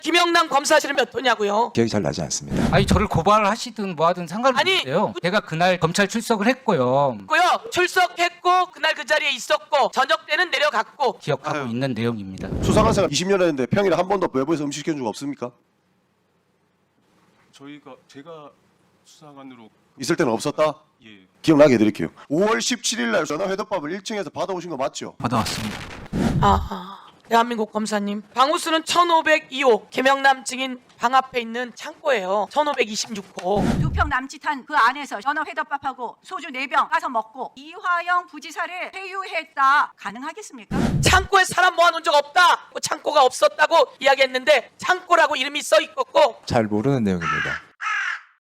김영남 검사실은 몇 호냐고요? 기억이 잘 나지 않습니다. 아니 저를 고발하시든 뭐하든 상관없는데요. 제가 그날 검찰 출석을 했고요. 출석했고 그날 그 자리에 있었고 저녁 때는 내려갔고. 기억하고 있는 내용입니다. 수사관 생활 20년 했는데 평일에 한 번도 외부에서 음식 시켜준 적 없습니까? 제가 수사관으로 있을 때는 없었다? 예. 기억나게 해드릴게요. 5월 17일 날 전화회덮밥을 1층에서 받아오신 거 맞죠? 받아왔습니다. 대한민국 검사님, 방호수는 1502호 김영남 증인 방 앞에 있는 창고예요. 1526호. 2평 남짓한 그 안에서 전어회덮밥하고 소주 4병 가서 먹고 이화영 부지사를 회유했다. 가능하겠습니까? 창고에 사람 모아놓은 적 없다. 창고가 없었다고 이야기했는데 창고라고 이름이 써 있었고. 잘 모르는 내용입니다.